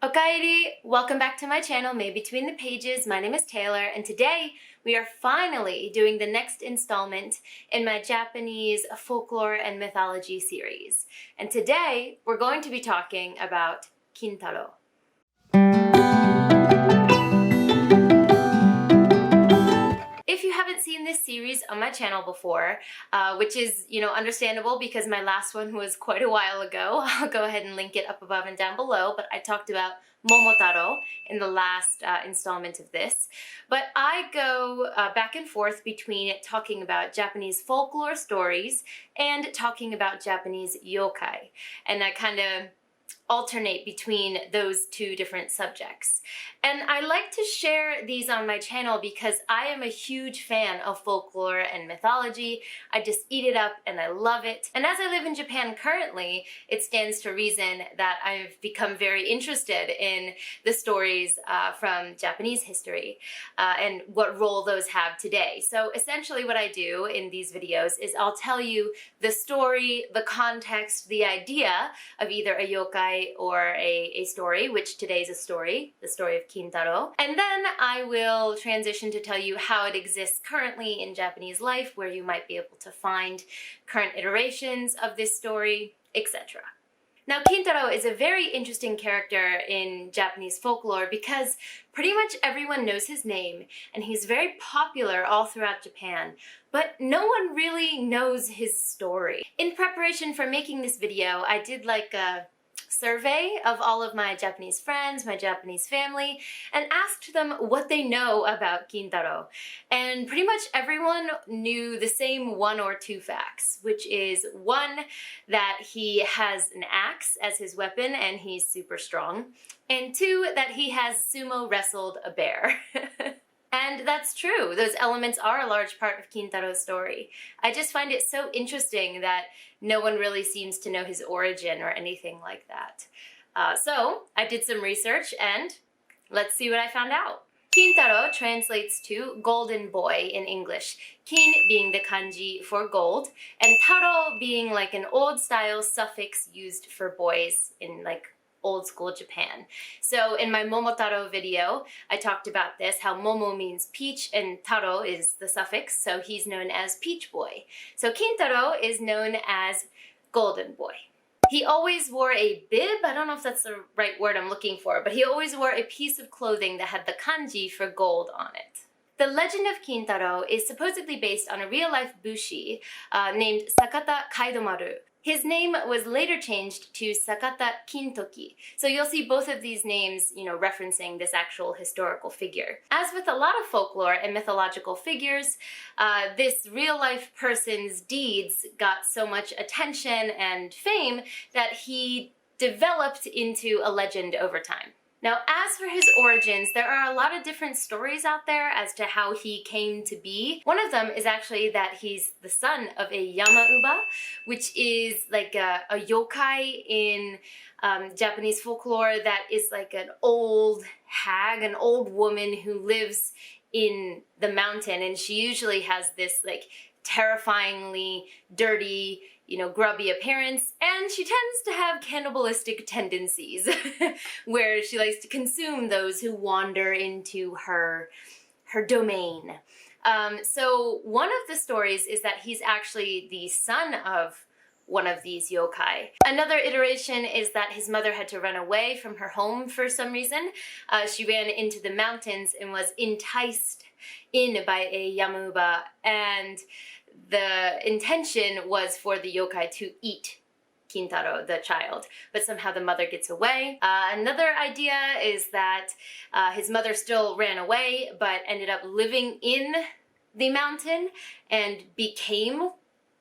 Okaeri! Welcome back to my channel, May Between the Pages. My name is Taylor, and today we are finally doing the next installment in my Japanese folklore and mythology series. And today we're going to be talking about Kintaro. If you haven't seen this series on my channel before, which is, understandable because my last one was quite a while ago, I'll go ahead and link it up above and down below, but I talked about Momotaro in the last installment of this. But I go back and forth between talking about Japanese folklore stories and talking about Japanese yokai. And I kind of alternate between those two different subjects. And I like to share these on my channel because I am a huge fan of folklore and mythology. I just eat it up and I love it. And as I live in Japan currently, it stands to reason that I've become very interested in the stories from Japanese history and what role those have today. So essentially what I do in these videos is I'll tell you the story, the context, the idea of either a yokai or a story, which today is a story, the story of Kintaro. And then I will transition to tell you how it exists currently in Japanese life, where you might be able to find current iterations of this story, etc. Now, Kintaro is a very interesting character in Japanese folklore because pretty much everyone knows his name and he's very popular all throughout Japan, but no one really knows his story. In preparation for making this video, I did like a survey of all of my Japanese friends, my Japanese family, and asked them what they know about Kintaro. And pretty much everyone knew the same one or two facts, which is one, that he has an axe as his weapon and he's super strong, and two, that he has sumo wrestled a bear. And that's true. Those elements are a large part of Kintaro's story. I just find it so interesting that no one really seems to know his origin or anything like that. So I did some research and let's see what I found out. Kintaro translates to golden boy in English, kin being the kanji for gold, and taro being like an old style suffix used for boys in like old school Japan. So in my Momotaro video, I talked about this, how Momo means peach and taro is the suffix, so he's known as Peach Boy. So Kintaro is known as Golden Boy. He always wore a bib, I don't know if that's the right word I'm looking for, but he always wore a piece of clothing that had the kanji for gold on it. The legend of Kintaro is supposedly based on a real-life bushi named Sakata Kaidomaru. His name was later changed to Sakata Kintoki. So you'll see both of these names, referencing this actual historical figure. As with a lot of folklore and mythological figures, this real-life person's deeds got so much attention and fame that he developed into a legend over time. Now, as for his origins, there are a lot of different stories out there as to how he came to be. One of them is actually that he's the son of a Yamauba, which is like a yokai in Japanese folklore that is like an old hag, an old woman who lives in the mountain, and she usually has this like terrifyingly dirty, grubby appearance, and she tends to have cannibalistic tendencies where she likes to consume those who wander into her domain. So one of the stories is that he's actually the son of one of these yokai. Another iteration is that his mother had to run away from her home for some reason. She ran into the mountains and was enticed in by a Yamauba, and the intention was for the yokai to eat Kintaro, the child, but somehow the mother gets away. Another idea is that his mother still ran away, but ended up living in the mountain and became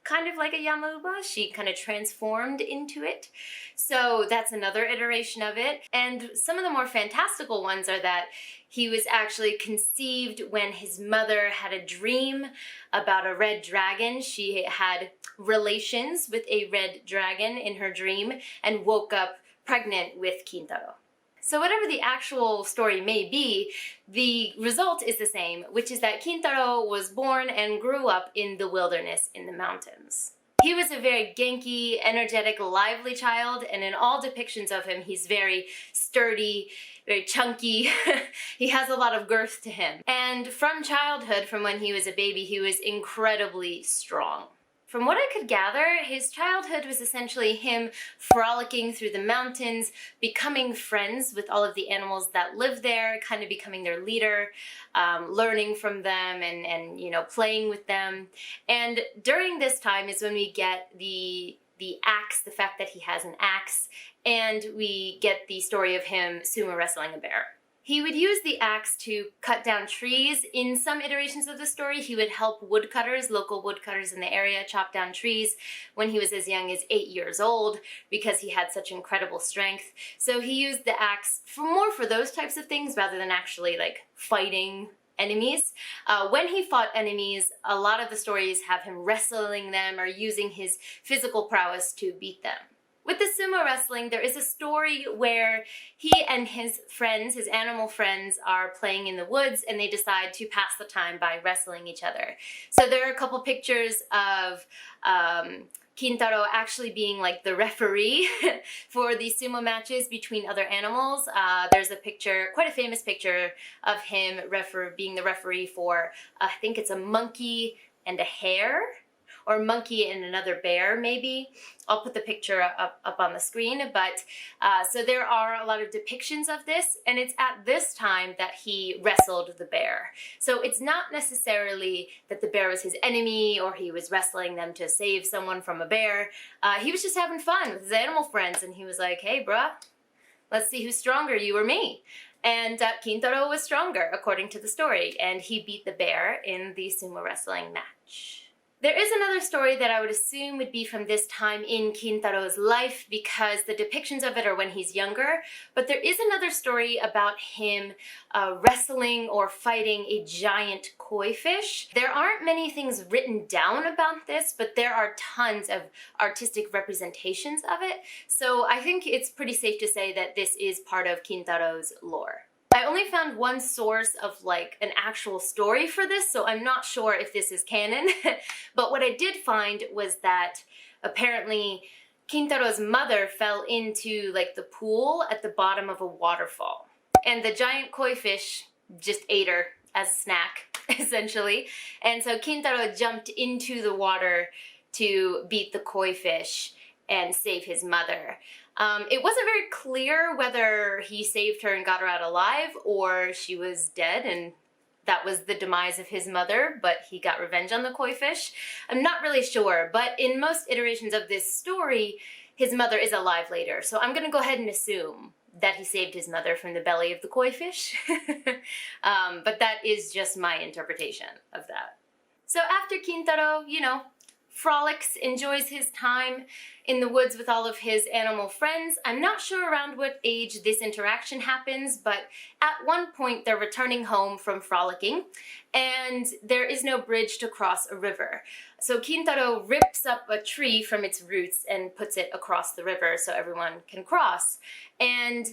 kind of like a Yamauba. She kind of transformed into it. So that's another iteration of it. And some of the more fantastical ones are that he was actually conceived when his mother had a dream about a red dragon. She had relations with a red dragon in her dream and woke up pregnant with Kintaro. So whatever the actual story may be, the result is the same, which is that Kintaro was born and grew up in the wilderness in the mountains. He was a very genki, energetic, lively child, and in all depictions of him, he's very sturdy, very chunky. He has a lot of girth to him. And from childhood, from when he was a baby, he was incredibly strong. From what I could gather, his childhood was essentially him frolicking through the mountains, becoming friends with all of the animals that live there, kind of becoming their leader, learning from them and you know, playing with them. And during this time is when we get the axe, the fact that he has an axe, and we get the story of him sumo wrestling a bear. He would use the axe to cut down trees. In some iterations of the story, he would help woodcutters, local woodcutters in the area, chop down trees when he was as young as 8 years old because he had such incredible strength. So he used the axe more for those types of things rather than actually like fighting enemies. When he fought enemies, a lot of the stories have him wrestling them or using his physical prowess to beat them. With the sumo wrestling, there is a story where he and his friends, his animal friends, are playing in the woods and they decide to pass the time by wrestling each other. So there are a couple pictures of Kintaro actually being like the referee for the sumo matches between other animals. There's a picture, quite a famous picture, of him being the referee for, I think it's a monkey and a hare, or monkey and another bear, maybe. I'll put the picture up on the screen, but so there are a lot of depictions of this, and it's at this time that he wrestled the bear. So it's not necessarily that the bear was his enemy or he was wrestling them to save someone from a bear. He was just having fun with his animal friends, and he was like, hey, bruh, let's see who's stronger, you or me. And Kintaro was stronger, according to the story, and he beat the bear in the sumo wrestling match. There is another story that I would assume would be from this time in Kintaro's life because the depictions of it are when he's younger, but there is another story about him wrestling or fighting a giant koi fish. There aren't many things written down about this, but there are tons of artistic representations of it, so I think it's pretty safe to say that this is part of Kintaro's lore. I only found one source of like an actual story for this, so I'm not sure if this is canon, but what I did find was that apparently Kintaro's mother fell into like the pool at the bottom of a waterfall, and the giant koi fish just ate her as a snack, essentially, and so Kintaro jumped into the water to beat the koi fish and save his mother. It wasn't very clear whether he saved her and got her out alive or she was dead and that was the demise of his mother, but he got revenge on the koi fish. I'm not really sure, but in most iterations of this story, his mother is alive later. So I'm gonna go ahead and assume that he saved his mother from the belly of the koi fish. But that is just my interpretation of that. So after Kintaro, you know, frolics, enjoys his time in the woods with all of his animal friends. I'm not sure around what age this interaction happens, but at one point they're returning home from frolicking and there is no bridge to cross a river. So Kintaro rips up a tree from its roots and puts it across the river so everyone can cross. And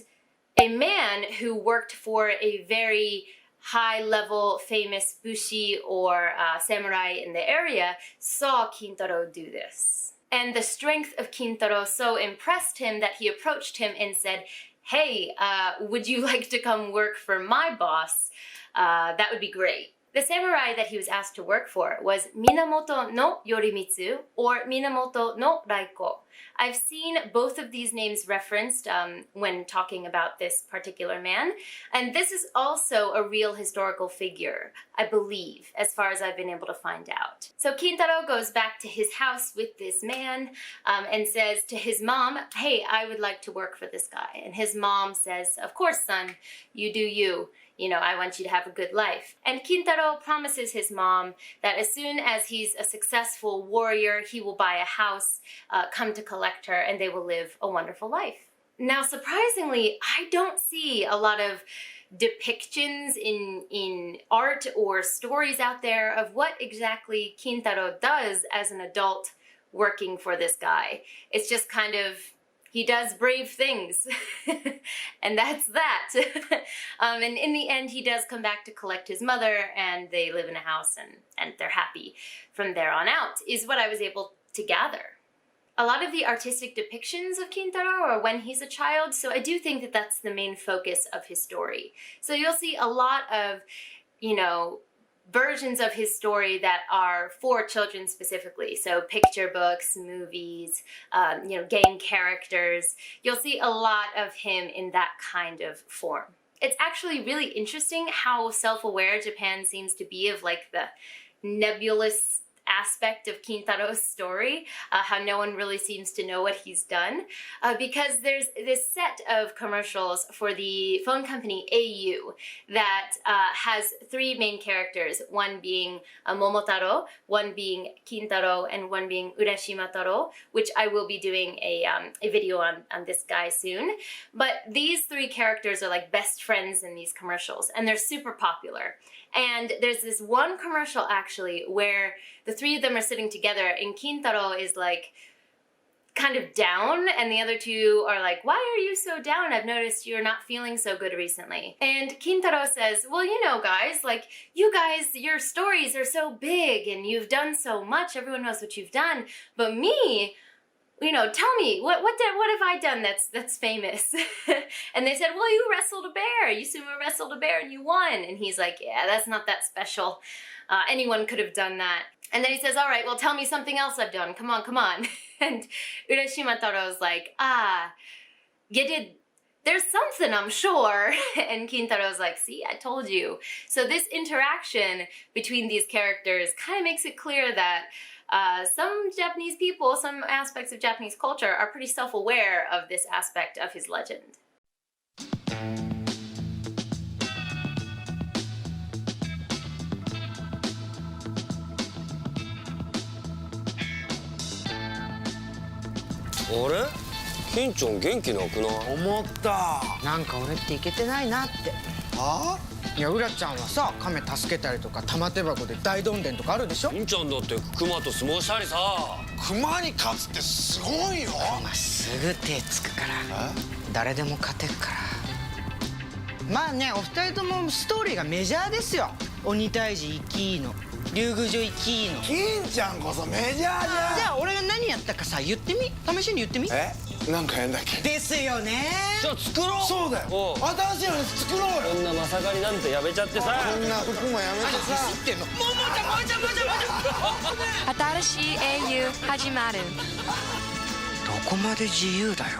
a man who worked for a very high-level famous bushi or samurai in the area saw Kintaro do this. And the strength of Kintaro so impressed him that he approached him and said, hey, would you like to come work for my boss? That would be great. The samurai that he was asked to work for was Minamoto no Yorimitsu or Minamoto no Raiko. I've seen both of these names referenced when talking about this particular man, and this is also a real historical figure, I believe, as far as I've been able to find out. So Kintaro goes back to his house with this man and says to his mom, hey, I would like to work for this guy. And his mom says, of course, son, you do you. You know, I want you to have a good life. And Kintaro promises his mom that as soon as he's a successful warrior, he will buy a house, come to collect her, and they will live a wonderful life. Now, surprisingly, I don't see a lot of depictions in art or stories out there of what exactly Kintaro does as an adult working for this guy. It's just kind of, he does brave things, and that's that. And in the end, he does come back to collect his mother, and they live in a house, and they're happy from there on out, is what I was able to gather. A lot of the artistic depictions of Kintaro are when he's a child, so I do think that that's the main focus of his story. So you'll see a lot of, versions of his story that are for children specifically. So picture books, movies, game characters. You'll see a lot of him in that kind of form. It's actually really interesting how self-aware Japan seems to be of like the nebulous aspect of Kintaro's story, how no one really seems to know what he's done, because there's this set of commercials for the phone company AU that has three main characters, one being Momotaro, one being Kintaro, and one being Urashimataro, which I will be doing a video on this guy soon. But these three characters are like best friends in these commercials, and they're super popular. And there's this one commercial actually where the three of them are sitting together and Kintaro is like kind of down and the other two are like, why are you so down? I've noticed you're not feeling so good recently. And Kintaro says, well, guys, like you guys, your stories are so big and you've done so much. Everyone knows what you've done. But me, tell me, what have I done that's famous? And they said, well, you wrestled a bear. You sumo wrestled a bear and you won. And he's like, yeah, that's not that special. Anyone could have done that. And then he says, all right, well, tell me something else I've done. Come on. And Urashimataro is like, there's something, I'm sure. And Kintaro's like, see, I told you. So this interaction between these characters kind of makes it clear that some Japanese people, some aspects of Japanese culture are pretty self-aware of this aspect of his legend.あれ金ちゃん元気なくない思った。なんか俺っていけてないなって。はあ？いや、うらちゃんはさ、亀助けたりとか玉手箱で大どんでんとかあるでしょ。金ちゃんだって熊と相撲したりさ。熊に勝つってすごいよ。まあ、すぐ手つくから誰でも勝てるから。まあね、お二人ともストーリーがメジャーですよ。鬼退治生きの竜宮城生きの。金ちゃんこそメジャーじゃん。じゃあ俺が何やったかさ言ってみ。試しに言ってみ。なんかやんだっけ。ですよね。じゃあ作ろう。そうだよ。新しいの作ろうよ。こんなまさかりなんてやめちゃってさ。こんな服もやめてさ。知ってんの。もうちゃん。新しい英雄始まる。どこまで自由だよ。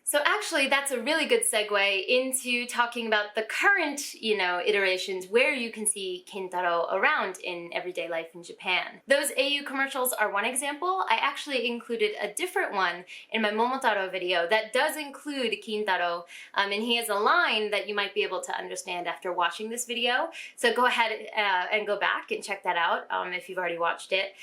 So actually, that's a really good segue into talking about the current, iterations where you can see Kintaro around in everyday life in Japan. Those AU commercials are one example. I actually included a different one in my Momotaro video that does include Kintaro, and he has a line that you might be able to understand after watching this video. So go ahead and go back and check that out if you've already watched it.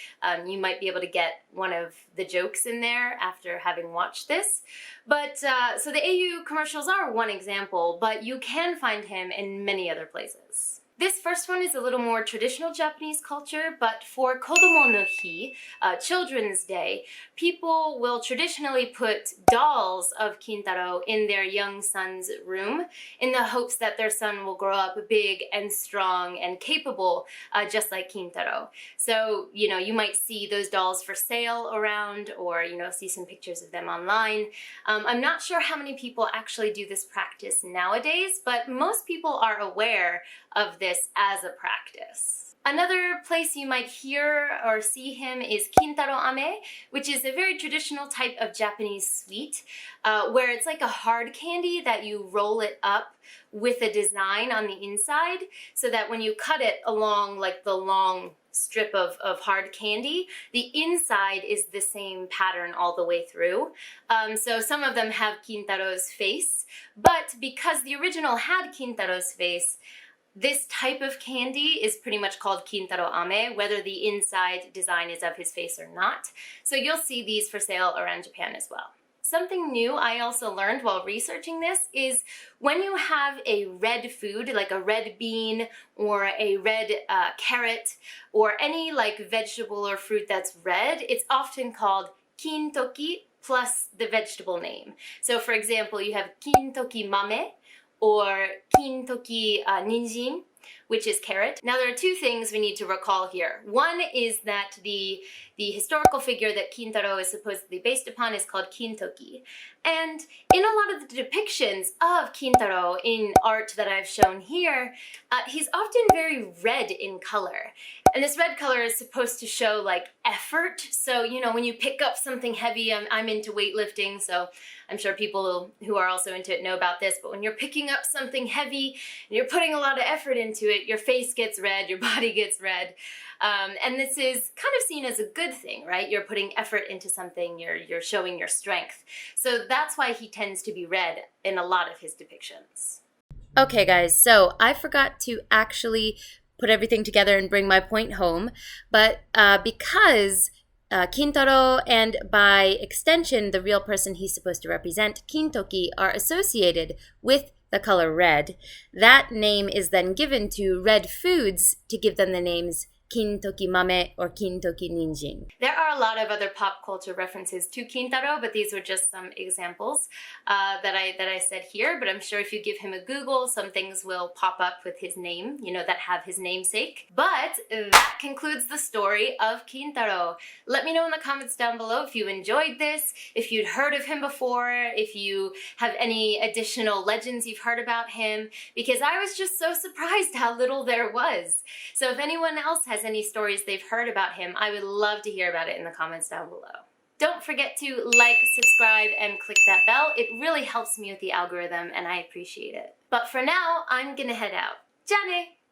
You might be able to get one of the jokes in there after having watched this. But so the AU commercials are one example, but you can find him in many other places. This first one is a little more traditional Japanese culture, but for Kodomo no Hi, Children's Day, people will traditionally put dolls of Kintaro in their young son's room in the hopes that their son will grow up big and strong and capable, just like Kintaro. So, you might see those dolls for sale around or, see some pictures of them online. I'm not sure how many people actually do this practice nowadays, but most people are aware of this as a practice. Another place you might hear or see him is Kintaro Ame, which is a very traditional type of Japanese sweet, where it's like a hard candy that you roll it up with a design on the inside, so that when you cut it along like the long strip of hard candy, the inside is the same pattern all the way through. So some of them have Kintaro's face, but because the original had Kintaro's face, this type of candy is pretty much called Kintaro Ame, whether the inside design is of his face or not. So you'll see these for sale around Japan as well. Something new I also learned while researching this is when you have a red food, like a red bean or a red carrot or any like vegetable or fruit that's red, it's often called kintoki plus the vegetable name. So for example, you have kintoki mame, or kintoki ninjin, which is carrot. Now there are two things we need to recall here. One is that the historical figure that Kintaro is supposedly based upon is called Kintoki. And in a lot of the depictions of Kintaro in art that I've shown here, he's often very red in color. And this red color is supposed to show like effort. So, you know, when you pick up something heavy, I'm into weightlifting, so I'm sure people who are also into it know about this, but when you're picking up something heavy and you're putting a lot of effort into it, your face gets red, your body gets red. And this is kind of seen as a good thing, right? You're putting effort into something, you're showing your strength. So that's why he tends to be red in a lot of his depictions. Okay guys, so I forgot to actually put everything together and bring my point home, but because Kintaro and by extension the real person he's supposed to represent, Kintoki, are associated with the color red, that name is then given to red foods to give them the names Kintoki mame or Kintoki ninjin. There are a lot of other pop culture references to Kintaro, but these were just some examples that I said here. But I'm sure if you give him a Google, some things will pop up with his name, you know, that have his namesake. But that concludes the story of Kintaro. Let me know in the comments down below if you enjoyed this, if you'd heard of him before, if you have any additional legends you've heard about him, because I was just so surprised how little there was. So if anyone else has any stories they've heard about him, I would love to hear about it in the comments down below. Don't forget to like, subscribe, and click that bell. It really helps me with the algorithm and I appreciate it. But for now, I'm gonna head out. じゃあね!